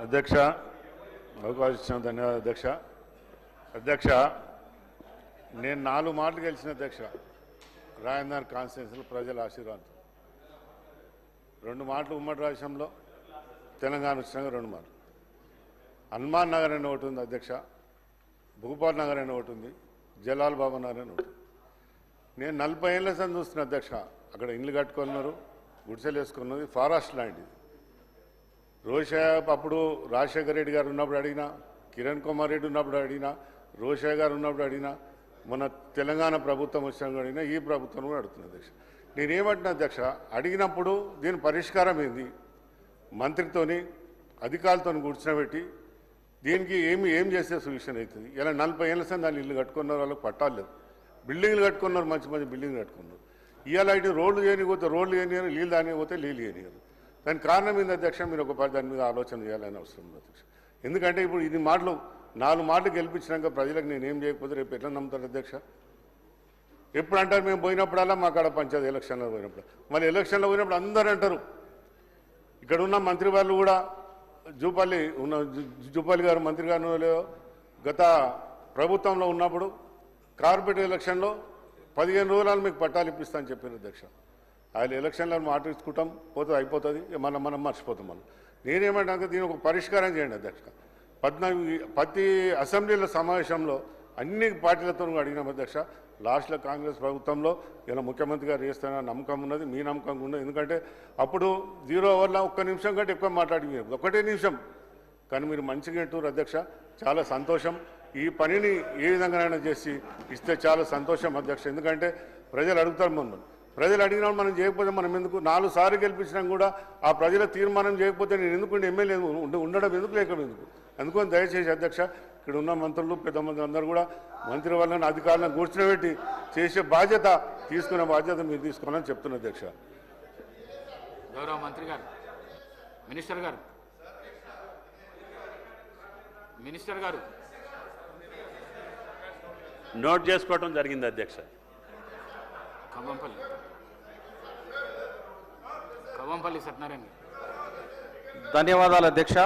అధ్యక్ష అవకాశం ఇచ్చిన ధన్యవాదాలు అధ్యక్ష. అధ్యక్ష నేను 4 మాటలు గెలిచిన అధ్యక్ష రాజేంద్ర కాన్స్టిట్యున్సీలో ప్రజల ఆశీర్వాదం. 2 మాటలు ఉమ్మడి రాష్ట్రంలో తెలంగాణ వచ్చినాక 2 మాటలు. హనుమాన్ నగర్ అని ఒకటి ఉంది అధ్యక్ష, భూపాల్ నగర్ అని ఒకటి ఉంది, జలాల్ బాబా నగర్ అని ఒకటి. నేను 40 ఏళ్ళ సంది చూస్తున్నా అధ్యక్ష. అక్కడ ఇండ్లు కట్టుకున్నారు, గుడిసెలు వేసుకున్నది, ఫారెస్ట్ ల్యాండ్ ఇది. అప్పుడు రాజశేఖర రెడ్డి గారు ఉన్నప్పుడు అడిగినా, కిరణ్ కుమార్ రెడ్డి ఉన్నప్పుడు అడిగినా, రోషయ్య గారు ఉన్నప్పుడు అడిగినా, మన తెలంగాణ ప్రభుత్వం వచ్చినప్పుడు అడిగినా, ఈ ప్రభుత్వం కూడా అడుగుతుంది అధ్యక్ష. నేనేమంటున్నా అధ్యక్ష, అడిగినప్పుడు దీని పరిష్కారం ఏంది? మంత్రితోని అధికారులతో కూర్చోబెట్టి దీనికి ఏం చేస్తే సొల్యూషన్ అవుతుంది. ఇలా 40 ఏళ్ళ సార్ దాన్ని ఇల్లు కట్టుకున్నారు, వాళ్ళకి పట్టాలు లేవు, బిల్డింగ్లు కట్టుకున్నారు, మంచి మంచి బిల్డింగ్లు కట్టుకున్నారు. ఇవాళ ఇటు రోడ్లు చేయనిపోతే రోడ్లు చేయనియరు, నీళ్ళు దానిపోతే నీళ్ళు చేయనియరు. దానికి కారణం ఏంది అధ్యక్ష? మీరు ఒక దాని మీద ఆలోచన చేయాలని అవసరం ఉంది అధ్యక్ష. ఎందుకంటే ఇప్పుడు ఇది మాటలు 4 మాటలు గెలిపించినాక ప్రజలకు నేనేం చేయకపోతే రేపు ఎట్లా నమ్ముతారు అధ్యక్ష? ఎప్పుడు అంటారు మేము పోయినప్పుడల్లా మా కాడ పంచాయతీ ఎలక్షన్లో పోయినప్పుడు, మళ్ళీ ఎలక్షన్లో పోయినప్పుడు అందరూ అంటారు. ఇక్కడ ఉన్న మంత్రి వాళ్ళు కూడా జూపల్లి గారు మంత్రి గారు గత ప్రభుత్వంలో ఉన్నప్పుడు కార్పొరేట్ ఎలక్షన్లో 15 రోజులు మీకు పట్టాలు ఇప్పిస్తామని చెప్పారు అధ్యక్ష. ఆయన ఎలక్షన్లో మాట ఇచ్చుకుంటాం, పోతే అయిపోతుంది, మనం మర్చిపోతాం. నేనేమంటా దీని ఒక పరిష్కారం చేయండి అధ్యక్ష. ప్రతి అసెంబ్లీల సమావేశంలో అన్ని పార్టీలతో అడిగినాం అధ్యక్ష. లాస్ట్లో కాంగ్రెస్ ప్రభుత్వంలో ఇలా ముఖ్యమంత్రి గారు చేస్తారన్న నమ్మకం ఉన్నది, మీ నమ్మకం ఉన్నది. ఎందుకంటే అప్పుడు 0 ఓవర్లో 1 నిమిషం కంటే ఎక్కువ మాట్లాడి, 1 నిమిషం కానీ మీరు మంచిగా అంటారు అధ్యక్ష. చాలా సంతోషం. ఈ పనిని ఏ విధంగానైనా చేసి ఇస్తే చాలా సంతోషం అధ్యక్ష. ఎందుకంటే ప్రజలు అడుగుతారు మమ్మల్ని, ప్రజలు అడిగినప్పుడు మనం చేయకపోతే మనం ఎందుకు 4 సార్లు గెలిపించినా కూడా ఆ ప్రజల తీర్మానం చేయకపోతే నేను ఎందుకు ఎమ్మెల్యే ఉండడం ఎందుకు, లేకపోతే ఎందుకు? అందుకని దయచేసి అధ్యక్ష ఇక్కడ ఉన్న మంత్రులు పెద్ద మంది అందరూ కూడా మంత్రి వాళ్ళని అధికారులను కూర్చోబెట్టి చేసే బాధ్యత, తీసుకునే బాధ్యత మీరు తీసుకోవాలని చెప్తున్నా అధ్యక్ష. గౌరవ మంత్రి గారు, మినిస్టర్ గారు నోట్ చేసుకోవడం జరిగింది అధ్యక్ష. కవ్వంపల్లి సత్యనారాయణ. ధన్యవాదాలు అధ్యక్ష.